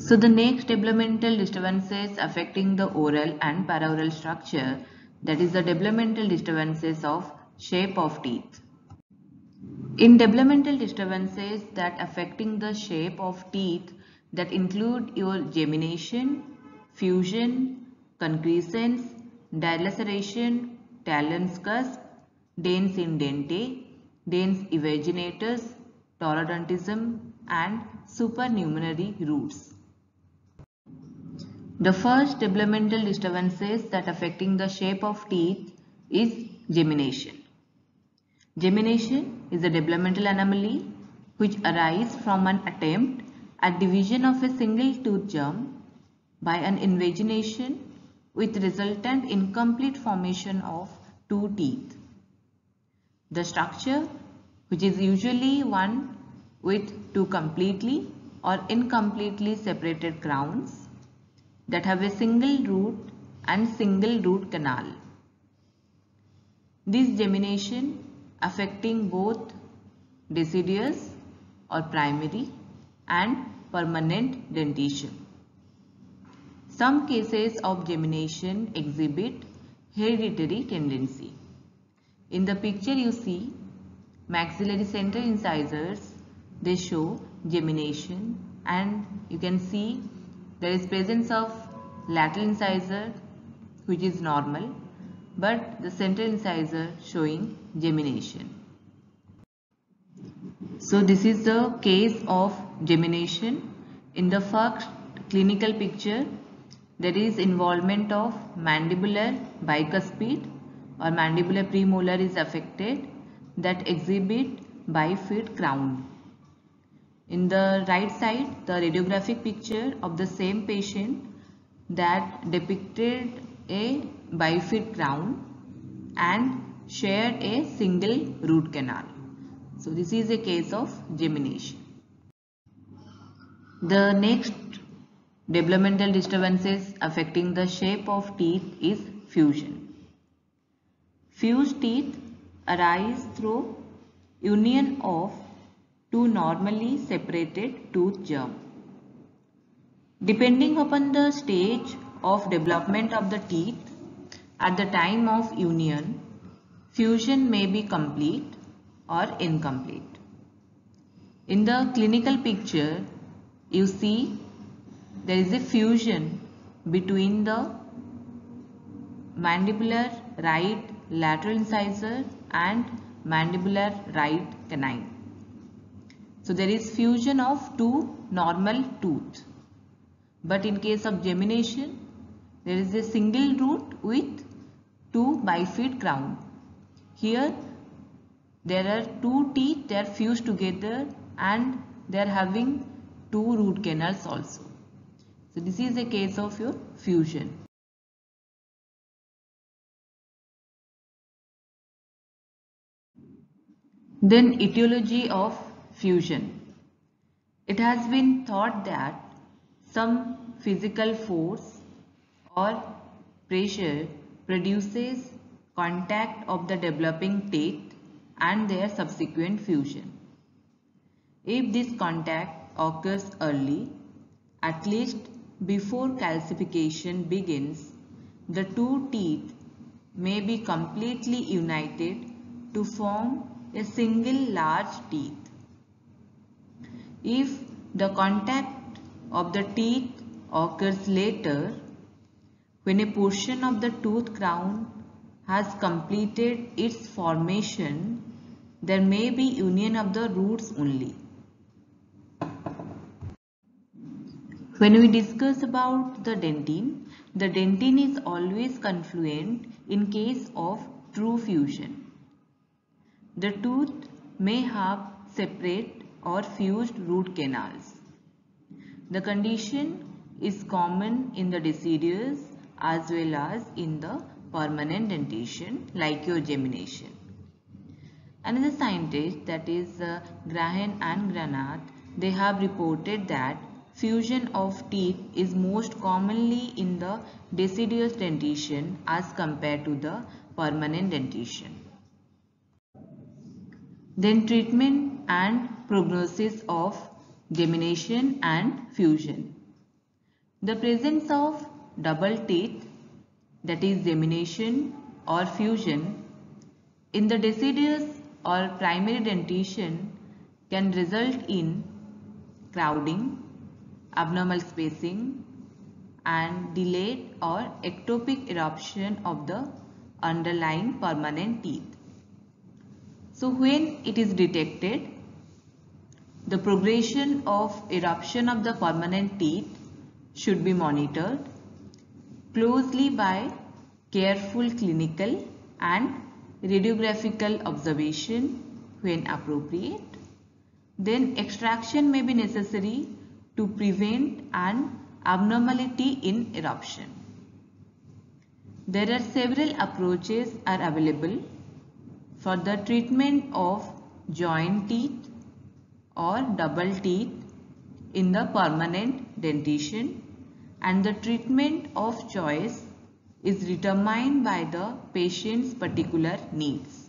So the next developmental disturbances affecting the oral and paraoral structure, that is the developmental disturbances of shape of teeth. In developmental disturbances that affecting the shape of teeth that include your gemination, fusion, concrescence, dilaceration, talus cusp, dens in dente, dens invaginatus, taurodontism and supernumerary roots. The first developmental disturbances that affecting the shape of teeth is gemination. Gemination is a developmental anomaly which arises from an attempt at division of a single tooth germ by an invagination with resultant incomplete formation of two teeth. The structure, which is usually one with two completely or incompletely separated crowns that have a single root and single root canal. This gemination affecting both deciduous or primary and permanent dentition. Some cases of gemination exhibit hereditary tendency. In the picture you see maxillary central incisors, they show gemination, and you can see there is presence of lateral incisor which is normal, but the central incisor showing gemination. So this is the case of gemination. In the first clinical picture, there is involvement of mandibular bicuspid or mandibular premolar is affected that exhibit bifid crown. In the right side, the radiographic picture of the same patient that depicted a bifid crown and shared a single root canal. So this is a case of gemination. The next developmental disturbances affecting the shape of teeth is fusion. Fused teeth arise through union of two normally separated tooth germ. Depending upon the stage of development of the teeth at the time of union, fusion may be complete or incomplete. In the clinical picture, you see there is a fusion between the mandibular right lateral incisor and mandibular right canine. So there is fusion of two normal tooth. But in case of gemination, there is a single root with two bifid crown. Here there are two teeth, they are fused together and they are having two root canals also. So this is a case of your fusion. Then etiology of fusion. It has been thought that some physical force or pressure produces contact of the developing teeth and their subsequent fusion. If this contact occurs early, at least before calcification begins, the two teeth may be completely united to form a single large teeth. If the contact of the teeth occurs later, when a portion of the tooth crown has completed its formation, there may be union of the roots only. When we discuss about the dentine is always confluent in case of true fusion. The tooth may have separate or fused root canals. The condition is common in the deciduous as well as in the permanent dentition like your gemination. Another scientist, that is Graham and Granat, they have reported that fusion of teeth is most commonly in the deciduous dentition as compared to the permanent dentition. Then treatment and prognosis of gemination and fusion. The presence of double teeth, that is gemination or fusion, in the deciduous or primary dentition can result in crowding, abnormal spacing, and delayed or ectopic eruption of the underlying permanent teeth. So when it is detected, the progression of eruption of the permanent teeth should be monitored closely by careful clinical and radiographical observation when appropriate. Then extraction may be necessary to prevent an abnormality in eruption. There are several approaches are available for the treatment of joint teeth or double teeth in the permanent dentition, and the treatment of choice is determined by the patient's particular needs.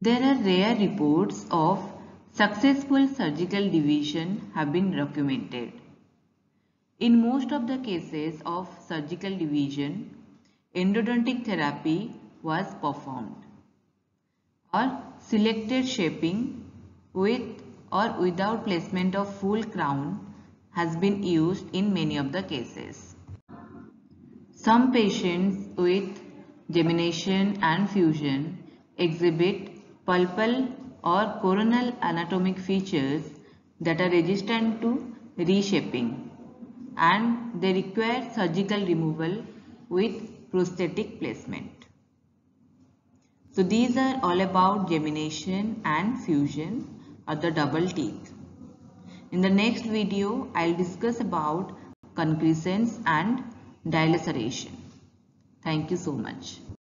There are rare reports of successful surgical division have been documented. In most of the cases of surgical division, endodontic therapy was performed or selected shaping with or without placement of full crown has been used in many of the cases. Some patients with gemination and fusion exhibit pulpal or coronal anatomic features that are resistant to reshaping, and they require surgical removal with prosthetic placement. So these are all about gemination and fusion or the double teeth. In the next video, I'll discuss about concrescence and dilaceration. Thank you so much.